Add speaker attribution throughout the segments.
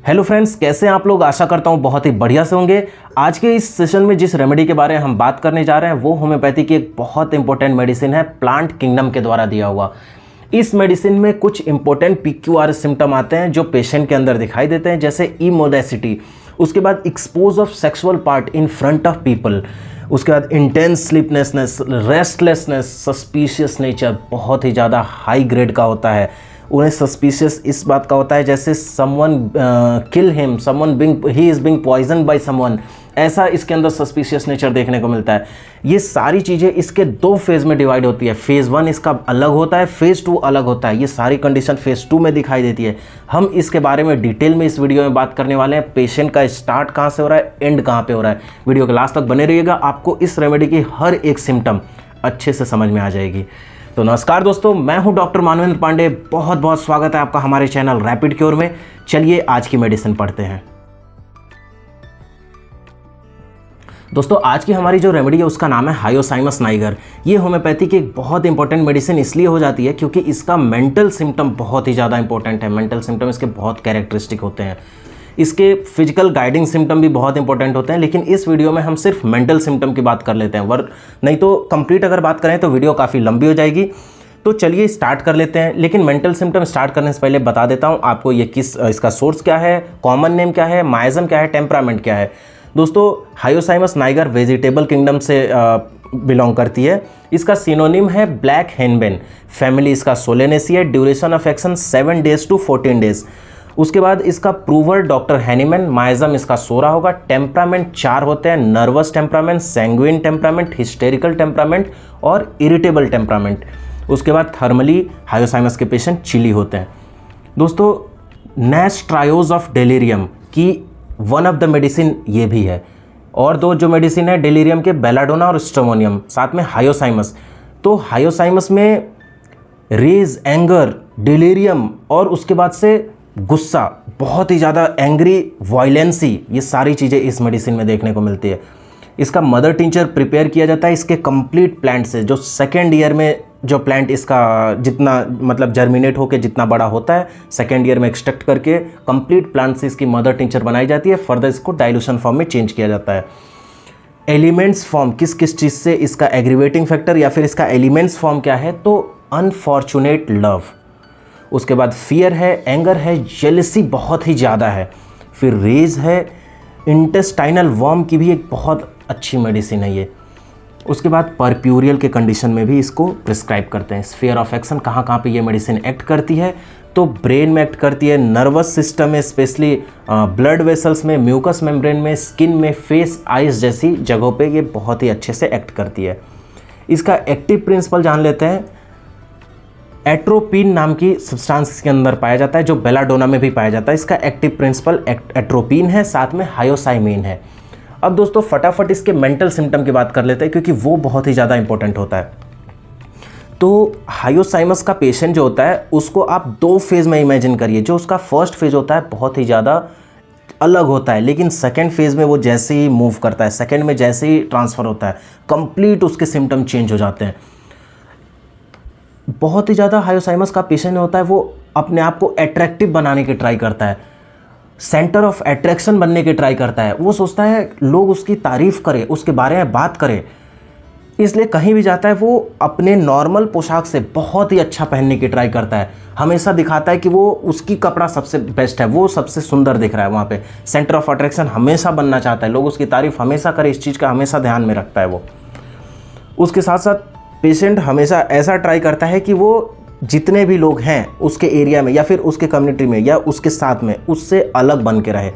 Speaker 1: Hello friends, कैसे हैं आप लोग। आशा करता हूं बहुत ही बढ़िया से होंगे। आज के इस सेशन में जिस रेमेडी के बारे में हम बात करने जा रहे हैं वो होम्योपैथी की एक बहुत इंपॉर्टेंट मेडिसिन है, प्लांट किंगडम के द्वारा दिया हुआ। इस मेडिसिन में कुछ इंपॉर्टेंट PQRS सिम्टम आते हैं जो पेशेंट के अंदर दिखाई देते हैं, जैसे इमोडेसिटी, उसके बाद expose of sexual part in front of people, उसके बाद intense sleeplessness, restlessness, suspicious nature, बहुत ही ज़्यादा हाई ग्रेड का होता है। उन्हें सस्पिशियस इस बात का होता है जैसे someone kill him, someone being he is being poison by someone, ऐसा इसके अंदर सस्पिशियस नेचर देखने को मिलता है। ये सारी चीज़ें इसके दो फेज़ में डिवाइड होती है। फेज़ 1 इसका अलग होता है, फेज़ 2 अलग होता है। ये सारी कंडीशन फेज़ 2 में दिखाई देती है। हम इसके बारे में डिटेल में इस वीडियो में बात करने वाले हैं। पेशेंट का स्टार्ट कहाँ से हो रहा है, एंड कहाँ पे हो रहा है। वीडियो के लास्ट तक बने रहिएगा, आपको इस रेमेडी की हर एक सिम्टम अच्छे से समझ में आ जाएगी। तो नमस्कार दोस्तों, मैं हूं डॉक्टर मानवेंद्र पांडे। बहुत बहुत स्वागत है आपका हमारे चैनल रैपिड क्योर में। चलिए आज की मेडिसिन पढ़ते हैं। दोस्तों आज की हमारी जो रेमेडी है उसका नाम है हायोसाइमस नाइगर। ये होम्योपैथी की एक बहुत इंपॉर्टेंट मेडिसिन इसलिए हो जाती है क्योंकि इसका मेंटल सिम्टम बहुत ही ज़्यादा इंपॉर्टेंट है। मेंटल सिम्टम इसके बहुत कैरेक्टरिस्टिक होते हैं। इसके फिजिकल गाइडिंग सिम्टम भी बहुत इंपॉर्टेंट होते हैं, लेकिन इस वीडियो में हम सिर्फ मेंटल सिम्टम की बात कर लेते हैं। नहीं तो कंप्लीट अगर बात करें तो वीडियो काफ़ी लंबी हो जाएगी। तो चलिए स्टार्ट कर लेते हैं। लेकिन मेंटल सिम्टम स्टार्ट करने से पहले बता देता हूँ आपको ये इसका सोर्स क्या है, कॉमन नेम क्या है, माइजम क्या है, टेम्परामेंट क्या है। दोस्तों हायोसाइमस नाइगर वेजिटेबल किंगडम से बिलोंग करती है। इसका सिनोनिम है ब्लैक हेनबेन। फैमिली इसका सोलेनेसी है। Duration of action 7 days to 14 days. उसके बाद इसका प्रूवर डॉक्टर हैनीमैन। माइजम इसका 16 होगा। टेम्परामेंट 4 होते हैं, nervous temperament, sanguine temperament, hysterical temperament और इरिटेबल टेम्परामेंट। उसके बाद थर्मली हायोसाइमस के पेशेंट चिली होते हैं। दोस्तों नैश ट्रायोज ऑफ डेलीरियम की वन ऑफ द मेडिसिन ये भी है। और दो जो मेडिसिन है डेलीरियम के, बेलाडोना और स्ट्रोमोनियम, साथ में हायोसाइमस। तो हायोसाइमस में रेज, एंगर, डेलीरियम और उसके बाद से गुस्सा, बहुत ही ज़्यादा एंग्री, वायलेंसी, ये सारी चीज़ें इस मेडिसिन में देखने को मिलती है। इसका मदर टिंचर प्रिपेयर किया जाता है इसके कंप्लीट प्लांट से। जो सेकेंड ईयर में जो प्लांट इसका जितना मतलब जर्मिनेट होकर जितना बड़ा होता है, सेकेंड ईयर में एक्सट्रैक्ट करके कंप्लीट प्लांट से इसकी मदर टिंचर बनाई जाती है। फर्दर इसको डाइल्यूशन फॉर्म में चेंज किया जाता है। एलिमेंट्स फॉर्म किस किस चीज़ से, इसका एग्रीवेटिंग फैक्टर या फिर इसका एलिमेंट्स फॉर्म क्या है, तो अनफॉर्चुनेट लव। उसके बाद फियर है, एंगर है, जेलसी बहुत ही ज़्यादा है, फिर रेज है, इंटेस्टाइनल वर्म की भी एक बहुत अच्छी मेडिसिन है ये। उसके बाद परप्यूरियल के कंडीशन में भी इसको प्रिस्क्राइब करते हैं। स्फीयर ऑफ एक्शन कहाँ कहाँ पे ये मेडिसिन एक्ट करती है, तो ब्रेन में एक्ट करती है, नर्वस सिस्टम में, स्पेशली ब्लड वेसल्स में, म्यूकस मेम्ब्रेन में, स्किन में, फेस, आइज जैसी जगहों पे ये बहुत ही अच्छे से एक्ट करती है। इसका एक्टिव प्रिंसिपल जान लेते हैं। एट्रोपिन नाम की सब्सटेंस के अंदर पाया जाता है जो बेलाडोना में भी पाया जाता है। इसका एक्टिव प्रिंसिपल एट्रोपिन है, साथ में हायोसाइमिन है। अब दोस्तों फटाफट इसके मेंटल सिम्टम की बात कर लेते हैं क्योंकि वो बहुत ही ज़्यादा इंपॉर्टेंट होता है। तो हायोसाइमस का पेशेंट जो होता है उसको आप 2 फेज़ में इमेजिन करिए। जो उसका फर्स्ट फेज़ होता है बहुत ही ज़्यादा अलग होता है, लेकिन सेकेंड फेज़ में वो जैसे ही मूव करता है, सेकेंड में जैसे ही ट्रांसफ़र होता है, कंप्लीट उसके सिम्टम चेंज हो जाते हैं। बहुत ही ज़्यादा हायोसाइमस का पेशेंट होता है वो अपने आप को अट्रैक्टिव बनाने की ट्राई करता है, सेंटर ऑफ अट्रैक्शन बनने की ट्राई करता है। वो सोचता है लोग उसकी तारीफ़ करें, उसके बारे में बात करें, इसलिए कहीं भी जाता है वो अपने नॉर्मल पोशाक से बहुत ही अच्छा पहनने की ट्राई करता है। हमेशा दिखाता है कि वो उसकी कपड़ा सबसे बेस्ट है, वो सबसे सुंदर दिख रहा है। वहाँ पे सेंटर ऑफ अट्रैक्शन हमेशा बनना चाहता है, लोग उसकी तारीफ़ हमेशा करें, इस चीज़ का हमेशा ध्यान में रखता है वो। उसके साथ साथ पेशेंट हमेशा ऐसा ट्राई करता है कि वो जितने भी लोग हैं उसके एरिया में या फिर उसके कम्युनिटी में या उसके साथ में उससे अलग बन के रहे।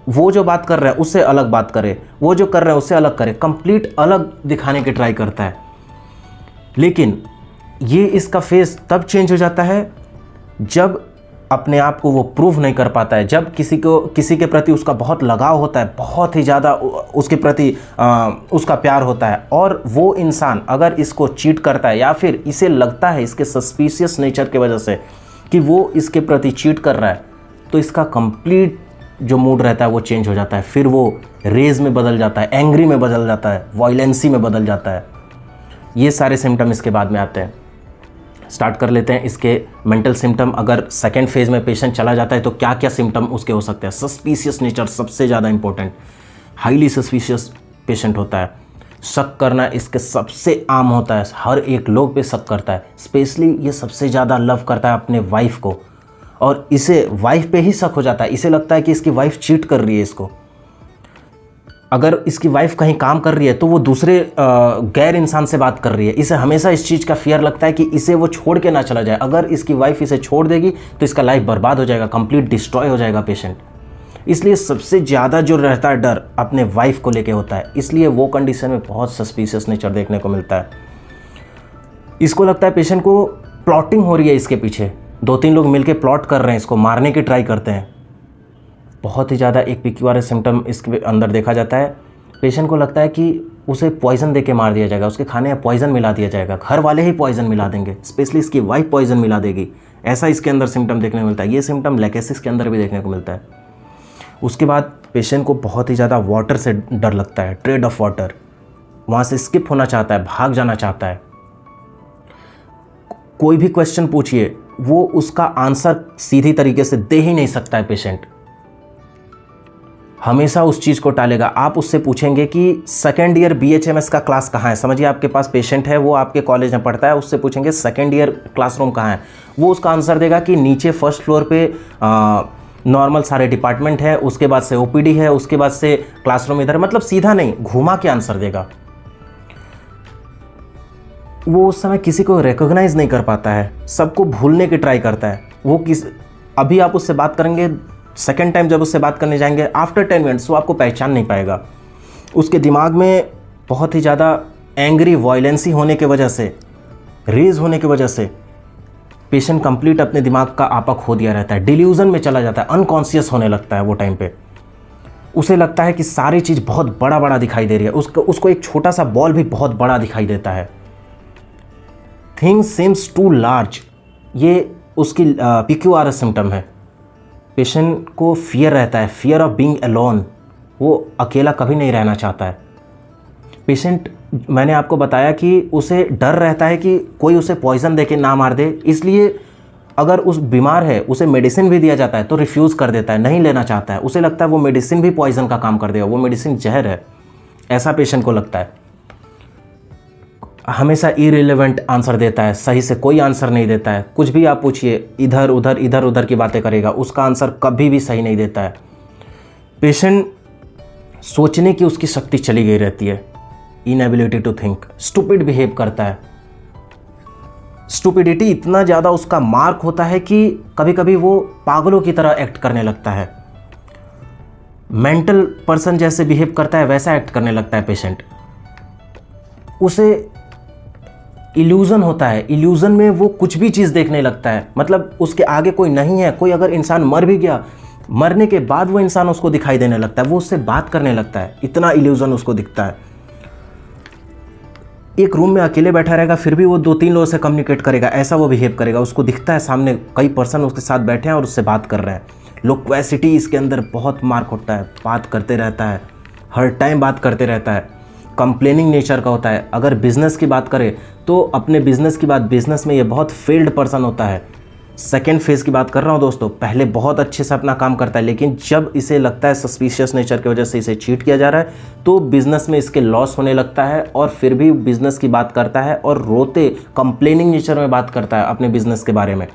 Speaker 1: वो जो बात कर रहा है उससे अलग बात करे, वो जो कर रहा है उससे अलग करे, कंप्लीट अलग दिखाने की ट्राई करता है। लेकिन ये इसका फेस तब चेंज हो जाता है जब अपने आप को वो प्रूव नहीं कर पाता है, जब किसी के प्रति उसका बहुत लगाव होता है, बहुत ही ज़्यादा उसके प्रति उसका प्यार होता है, और वो इंसान अगर इसको चीट करता है या फिर इसे लगता है इसके सस्पिशियस नेचर की वजह से कि वो इसके प्रति चीट कर रहा है, तो इसका कंप्लीट जो मूड रहता है वो चेंज हो जाता है। फिर वो रेज में बदल जाता है, एंग्री में बदल जाता है, वायलेंसी में बदल जाता है। ये सारे सिम्टम इसके बाद में आते हैं। स्टार्ट कर लेते हैं इसके मेंटल सिम्टम। अगर सेकेंड फेज में पेशेंट चला जाता है तो क्या क्या सिम्टम उसके हो सकते हैं। सस्पिशियस नेचर सबसे ज़्यादा इंपॉर्टेंट, हाईली सस्पिशियस पेशेंट होता है। शक करना इसके सबसे आम होता है, हर एक लोग पे शक करता है। स्पेशली ये सबसे ज़्यादा लव करता है अपने वाइफ को, और इसे वाइफ पे ही शक हो जाता है। इसे लगता है कि इसकी वाइफ चीट कर रही है इसको। अगर इसकी वाइफ कहीं काम कर रही है तो वो दूसरे गैर इंसान से बात कर रही है। इसे हमेशा इस चीज़ का फियर लगता है कि इसे वो छोड़ के ना चला जाए। अगर इसकी वाइफ इसे छोड़ देगी तो इसका लाइफ बर्बाद हो जाएगा, कंप्लीट डिस्ट्रॉय हो जाएगा पेशेंट। इसलिए सबसे ज़्यादा जो रहता है डर अपने वाइफ को लेके होता है। इसलिए वो कंडीशन में बहुत सस्पिशियस नेचर देखने को मिलता है। इसको लगता है पेशेंट को प्लॉटिंग हो रही है इसके पीछे, 2-3 लोग मिलके प्लॉट कर रहे हैं, इसको मारने की ट्राई करते हैं। बहुत ही ज़्यादा एक PQRS सिम्टम इसके अंदर देखा जाता है। पेशेंट को लगता है कि उसे पॉइज़न दे के मार दिया जाएगा, उसके खाने में पॉइज़न मिला दिया जाएगा, घर वाले ही पॉइज़न मिला देंगे, स्पेशली इसकी वाइफ पॉइज़न मिला देगी। ऐसा इसके अंदर सिम्टम देखने को मिलता है। ये सिम्टम लेकेसिस के अंदर भी देखने को मिलता है। उसके बाद पेशेंट को बहुत ही ज़्यादा वाटर से डर लगता है, ट्रेड ऑफ वाटर, वहाँ से स्किप होना चाहता है, भाग जाना चाहता है। कोई भी क्वेश्चन पूछिए वो उसका आंसर सीधी तरीके से दे ही नहीं सकता है पेशेंट, हमेशा उस चीज़ को टालेगा। आप उससे पूछेंगे कि सेकेंड ईयर BHMS का क्लास कहाँ है, समझिए आपके पास पेशेंट है, वो आपके कॉलेज में पढ़ता है, उससे पूछेंगे सेकेंड ईयर क्लासरूम कहाँ है, वो उसका आंसर देगा कि नीचे फर्स्ट फ्लोर पे नॉर्मल सारे डिपार्टमेंट है, उसके बाद से OPD है, उसके बाद से क्लासरूम इधर, मतलब सीधा नहीं, घुमा के आंसर देगा। वो उस समय किसी को रिकॉग्नाइज नहीं कर पाता है, सबको भूलने की ट्राई करता है। वो अभी आप उससे बात करेंगे, सेकेंड टाइम जब उससे बात करने जाएंगे आफ्टर 10 मिनट्स वो आपको पहचान नहीं पाएगा। उसके दिमाग में बहुत ही ज़्यादा एंग्री वायलेंसी होने की वजह से, रेज होने की वजह से पेशेंट कंप्लीट अपने दिमाग का आपा खो दिया रहता है, डिल्यूजन में चला जाता है, अनकॉन्शियस होने लगता है। वो टाइम पे उसे लगता है कि सारी चीज़ बहुत बड़ा बड़ा दिखाई दे रही है, उसको एक छोटा सा बॉल भी बहुत बड़ा दिखाई देता है। थिंग्स सीम्स टू लार्ज, ये उसकी PQRS सिम्टम है। पेशेंट को फियर रहता है, फियर ऑफ बीइंग अलोन, वो अकेला कभी नहीं रहना चाहता है। पेशेंट, मैंने आपको बताया कि उसे डर रहता है कि कोई उसे पॉइज़न देके ना मार दे, इसलिए अगर उस बीमार है उसे मेडिसिन भी दिया जाता है तो रिफ्यूज़ कर देता है, नहीं लेना चाहता है। उसे लगता है वो मेडिसिन भी पॉइज़न का काम कर देगा, वो मेडिसिन जहर है, ऐसा पेशेंट को लगता है। हमेशा इररिलेवेंट आंसर देता है, सही से कोई आंसर नहीं देता है। कुछ भी आप पूछिए इधर उधर की बातें करेगा, उसका आंसर कभी भी सही नहीं देता है। पेशेंट सोचने की उसकी शक्ति चली गई रहती है, inability to think, stupid behave करता है। स्टूपिडिटी इतना ज़्यादा उसका मार्क होता है कि कभी कभी वो पागलों की तरह एक्ट करने लगता है, मेंटल पर्सन जैसे बिहेव करता है वैसा एक्ट करने लगता है पेशेंट। उसे इल्यूज़न होता है, इल्यूज़न में वो कुछ भी चीज़ देखने लगता है, मतलब उसके आगे कोई नहीं है। कोई अगर इंसान मर भी गया, मरने के बाद वो इंसान उसको दिखाई देने लगता है, वो उससे बात करने लगता है, इतना इल्यूज़न उसको दिखता है। एक रूम में अकेले बैठा रहेगा फिर भी वो 2-3 लोगों से कम्युनिकेट करेगा, ऐसा वो बिहेव करेगा। उसको दिखता है सामने कई पर्सन उसके साथ बैठे हैं और उससे बात कर रहे हैं। लोक्वेसिटी इसके अंदर बहुत मार्क होता है, बात करते रहता है, हर टाइम बात करते रहता है। कंप्लेनिंग नेचर का होता है। अगर बिज़नेस की बात करें तो अपने बिज़नेस की बात, बिज़नेस में ये बहुत फेल्ड पर्सन होता है। सेकेंड फेज़ की बात कर रहा हूँ दोस्तों, पहले बहुत अच्छे से अपना काम करता है, लेकिन जब इसे लगता है सस्पिशियस नेचर की वजह से इसे चीट किया जा रहा है तो बिज़नेस में इसके लॉस होने लगता है और फिर भी बिज़नेस की बात करता है और रोते कंप्लेनिंग नेचर में बात करता है अपने बिज़नेस के बारे में।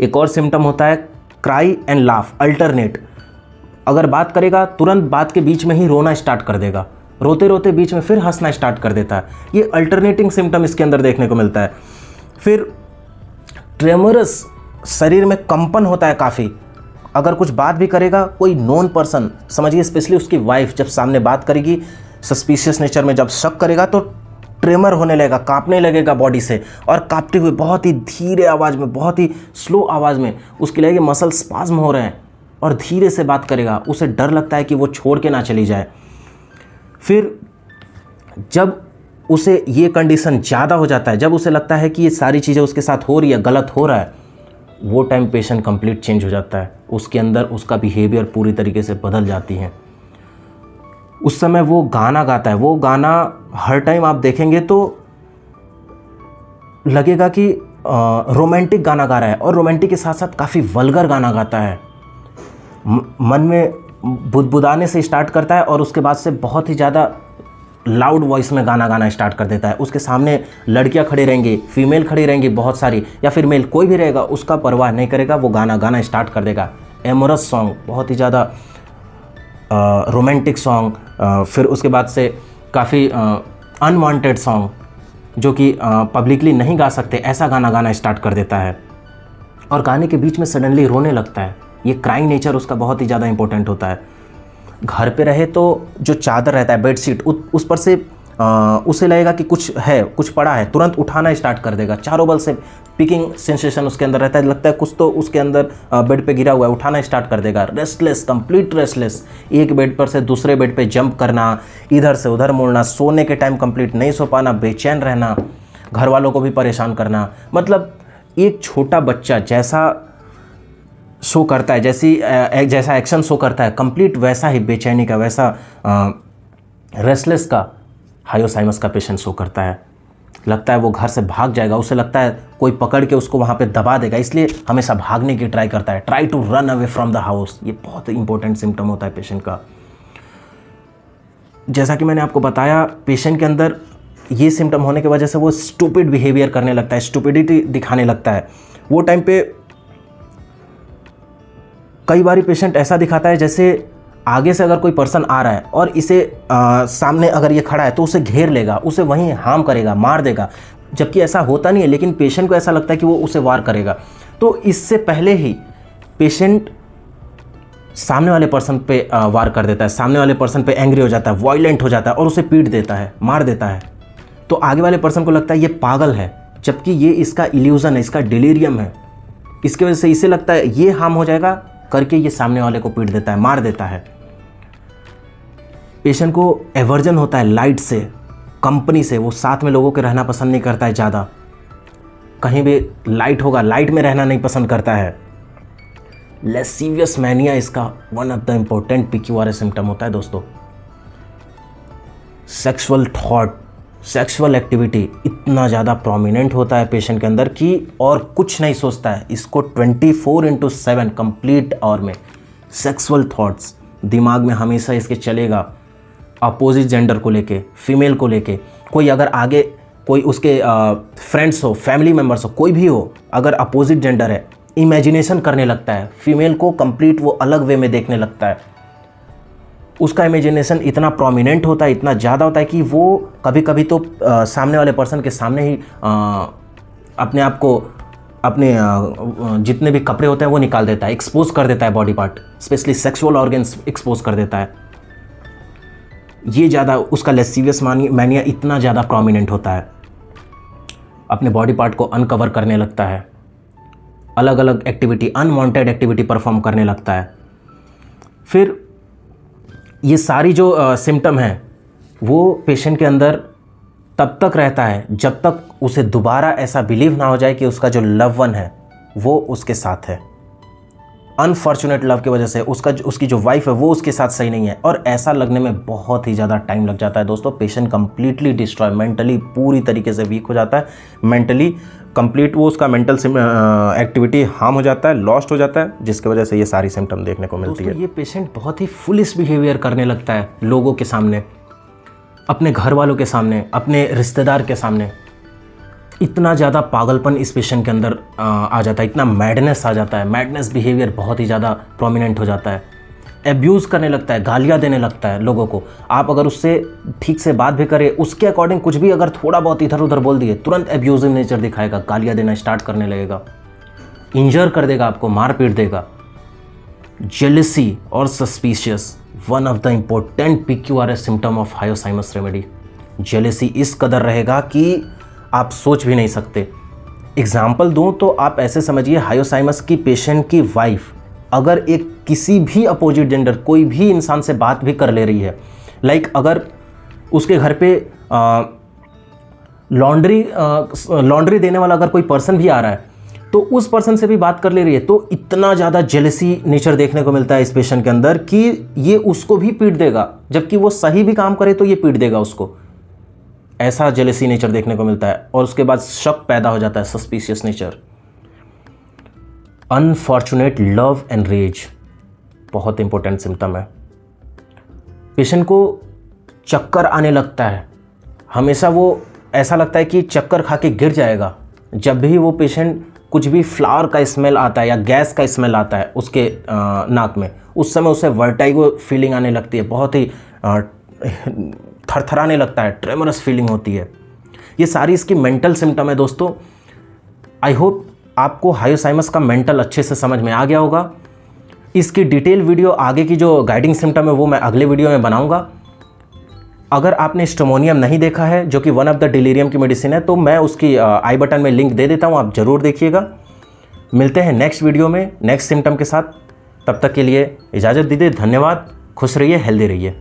Speaker 1: एक और सिम्टम होता है क्राई एंड लाफ अल्टरनेट। अगर बात करेगा तुरंत बात के बीच में ही रोना स्टार्ट कर देगा, रोते रोते बीच में फिर हंसना स्टार्ट कर देता है। ये अल्टरनेटिंग सिम्टम इसके अंदर देखने को मिलता है। फिर ट्रेमरस, शरीर में कंपन होता है काफ़ी। अगर कुछ बात भी करेगा कोई नॉन पर्सन, समझिए स्पेशली उसकी वाइफ, जब सामने बात करेगी सस्पिशियस नेचर में जब शक करेगा तो ट्रेमर होने लगेगा, कांपने लगेगा बॉडी से, और कांपते हुए बहुत ही धीरे आवाज़ में, बहुत ही स्लो आवाज़ में उसके लगेगा मसल स्पाज्म हो रहे हैं और धीरे से बात करेगा। उसे डर लगता है कि वो छोड़ के ना चली जाए। फिर जब उसे ये कंडीशन ज़्यादा हो जाता है, जब उसे लगता है कि ये सारी चीज़ें उसके साथ हो रही है, गलत हो रहा है, वो टाइम पेशेंट कंप्लीट चेंज हो जाता है। उसके अंदर उसका बिहेवियर पूरी तरीके से बदल जाती है। उस समय वो गाना गाता है, वो गाना हर टाइम आप देखेंगे तो लगेगा कि रोमांटिक गाना गा रहा है, और रोमांटिक के साथ साथ काफ़ी वल्गर गाना गाता है। मन में बुदबुदाने से स्टार्ट करता है और उसके बाद से बहुत ही ज़्यादा लाउड वॉइस में गाना गाना स्टार्ट कर देता है। उसके सामने लड़कियां खड़ी रहेंगी, फीमेल खड़ी रहेंगी बहुत सारी, या फिर मेल, कोई भी रहेगा, उसका परवाह नहीं करेगा, वो गाना गाना स्टार्ट कर देगा। एमोरस सॉन्ग, बहुत ही ज़्यादा रोमांटिक सॉन्ग, फिर उसके बाद से काफ़ी अनवांटेड सॉन्ग जो कि पब्लिकली नहीं गा सकते, ऐसा गाना गाना स्टार्ट कर देता है। और गाने के बीच में सडनली रोने लगता है। ये क्राइंग नेचर उसका बहुत ही ज़्यादा इंपॉर्टेंट होता है। घर पे रहे तो जो चादर रहता है, बेडशीट, उस पर से उसे लगेगा कि कुछ है, कुछ पड़ा है, तुरंत उठाना स्टार्ट कर देगा। चारों बल से पिकिंग सेंसेशन उसके अंदर रहता है, लगता है कुछ तो उसके अंदर बेड पे गिरा हुआ है, उठाना स्टार्ट कर देगा। रेस्टलेस, कंप्लीट रेस्टलेस, एक बेड पर से दूसरे बेड पे जंप करना, इधर से उधर मुड़ना, सोने के टाइम कंप्लीट नहीं सो पाना, बेचैन रहना, घर वालों को भी परेशान करना। मतलब एक छोटा बच्चा जैसा शो करता है, जैसा एक्शन शो करता है, कंप्लीट वैसा ही बेचैनी का, वैसा रेस्टलेस का हायोसाइमस का पेशेंट शो करता है। लगता है वो घर से भाग जाएगा, उसे लगता है कोई पकड़ के उसको वहाँ पे दबा देगा, इसलिए हमेशा भागने की ट्राई करता है। Try to run away from the house, ये बहुत इंपॉर्टेंट सिम्टम होता है पेशेंट का। जैसा कि मैंने आपको बताया, पेशेंट के अंदर ये सिम्टम होने की वजह से वो स्टूपिड बिहेवियर करने लगता है, स्टूपिडिटी दिखाने लगता है। वो टाइम पे कई बार पेशेंट ऐसा दिखाता है जैसे आगे से अगर कोई पर्सन आ रहा है और इसे सामने अगर ये खड़ा है तो उसे घेर लेगा, उसे वहीं हार्म करेगा, मार देगा, जबकि ऐसा होता नहीं है, लेकिन पेशेंट को ऐसा लगता है कि वो उसे वार करेगा। तो इससे पहले ही पेशेंट सामने वाले पर्सन पे वार कर देता है, सामने वाले पर्सन पे एंग्री हो जाता है, वायलेंट हो जाता है और उसे पीट देता है, मार देता है। तो आगे वाले पर्सन को लगता है ये पागल है, जबकि ये इसका इल्यूजन है, इसका डिलीरियम है। इसकी वजह से इसे लगता है ये हार्म हो जाएगा करके ये सामने वाले को पीट देता है, मार देता है। पेशेंट को एवर्जन होता है लाइट से, कंपनी से, वो साथ में लोगों के रहना पसंद नहीं करता है ज़्यादा। कहीं भी लाइट होगा, लाइट में रहना नहीं पसंद करता है। लेसीवियस मैनिया इसका one of the important PQRS symptom होता है दोस्तों। सेक्सुअल थॉट, सेक्सुअल एक्टिविटी इतना ज़्यादा प्रोमिनेंट होता है पेशेंट के अंदर कि और कुछ नहीं सोचता है। इसको 24/7 कंप्लीट आवर में सेक्सुअल थॉट्स दिमाग में हमेशा इसके चलेगा, अपोजिट जेंडर को लेके, फीमेल को लेके। कोई अगर आगे कोई उसके फ्रेंड्स हो, फैमिली मेम्बर्स हो, कोई भी हो, अगर अपोजिट जेंडर है, इमेजिनेशन करने लगता है, फीमेल को कंप्लीट वो अलग वे में देखने लगता है। उसका इमेजिनेशन इतना प्रोमिनेंट होता है, इतना ज़्यादा होता है कि वो कभी कभी तो सामने वाले पर्सन के सामने ही अपने आप को, अपने जितने भी कपड़े होते हैं वो निकाल देता है, एक्सपोज कर देता है body part, specially sexual organs expose कर देता है। ये ज़्यादा उसका लेसीवियस मैनिया इतना ज़्यादा प्रोमिनेंट होता है। अपने बॉडी पार्ट को अनकवर करने लगता है, अलग अलग एक्टिविटी, अनवांटेड एक्टिविटी परफॉर्म करने लगता है। फिर ये सारी जो सिम्टम हैं वो पेशेंट के अंदर तब तक रहता है जब तक उसे दोबारा ऐसा बिलीव ना हो जाए कि उसका जो लव वन है वो उसके साथ है। अनफॉर्चुनेट लव की वजह से उसकी जो वाइफ है वो उसके साथ सही नहीं है, और ऐसा लगने में बहुत ही ज़्यादा टाइम लग जाता है दोस्तों। पेशेंट कंप्लीटली डिस्ट्रॉय, मेंटली पूरी तरीके से वीक हो जाता है, मेंटली कंप्लीट वो उसका मेंटल एक्टिविटी हार्म हो जाता है, लॉस्ट हो जाता है, जिसकी वजह से ये सारी सिम्टम देखने को मिलती है। ये पेशेंट बहुत ही फुलिश बिहेवियर करने लगता है लोगों के सामने, अपने घर वालों के सामने, अपने रिश्तेदार के सामने। इतना ज़्यादा पागलपन इस पेशेंट के अंदर आ जाता है, इतना मैडनेस आ जाता है, मैडनेस बिहेवियर बहुत ही ज़्यादा प्रोमिनेंट हो जाता है। एब्यूज़ करने लगता है, गालियाँ देने लगता है लोगों को। आप अगर उससे ठीक से बात भी करें, उसके अकॉर्डिंग कुछ भी अगर थोड़ा बहुत इधर उधर बोल दिए, तुरंत एब्यूजिव नेचर दिखाएगा, गालियाँ देना स्टार्ट करने लगेगा, इंजर कर देगा आपको, मार पीट देगा। जेलसी और suspicious, one of the important PQRS symptom of hyoscyamus remedy. Jealousy इस कदर रहेगा कि आप सोच भी नहीं सकते। एग्जाम्पल दूं तो आप ऐसे समझिए, हायोसाइमस की पेशेंट की वाइफ अगर एक किसी भी अपोजिट जेंडर कोई भी इंसान से बात भी कर ले रही है, लाइक अगर उसके घर पे लॉन्ड्री देने वाला अगर कोई पर्सन भी आ रहा है तो उस पर्सन से भी बात कर ले रही है, तो इतना ज़्यादा जेलसी नेचर देखने को मिलता है इस पेशेंट के अंदर कि ये उसको भी पीट देगा, जबकि वो सही भी काम करे तो ये पीट देगा उसको। ऐसा जेलेसी नेचर देखने को मिलता है, और उसके बाद शक पैदा हो जाता है, suspicious nature. Unfortunate love and rage बहुत इंपॉर्टेंट सिम्टम है। पेशेंट को चक्कर आने लगता है, हमेशा वो ऐसा लगता है कि चक्कर खा के गिर जाएगा। जब भी वो पेशेंट कुछ भी फ्लावर का स्मेल आता है या गैस का स्मेल आता है उसके नाक में, उस समय उसे वर्टाइगो फीलिंग आने लगती है, बहुत ही थरथराने लगता है, ट्रेमरस फीलिंग होती है। ये सारी इसकी मेंटल सिम्टम है दोस्तों। आई होप आपको हायोसाइमस का मेंटल अच्छे से समझ में आ गया होगा। इसकी डिटेल वीडियो, आगे की जो गाइडिंग सिम्टम है वो मैं अगले वीडियो में बनाऊंगा। अगर आपने स्ट्रोमोनियम नहीं देखा है, जो कि वन ऑफ द डिलीरियम की मेडिसिन है, तो मैं उसकी आई बटन में लिंक दे देता हूँ, आप ज़रूर देखिएगा। मिलते हैं नेक्स्ट वीडियो में नेक्स्ट सिम्टम के साथ। तब तक के लिए इजाज़त दीजिए। धन्यवाद। खुश रहिए, हेल्दी रहिए।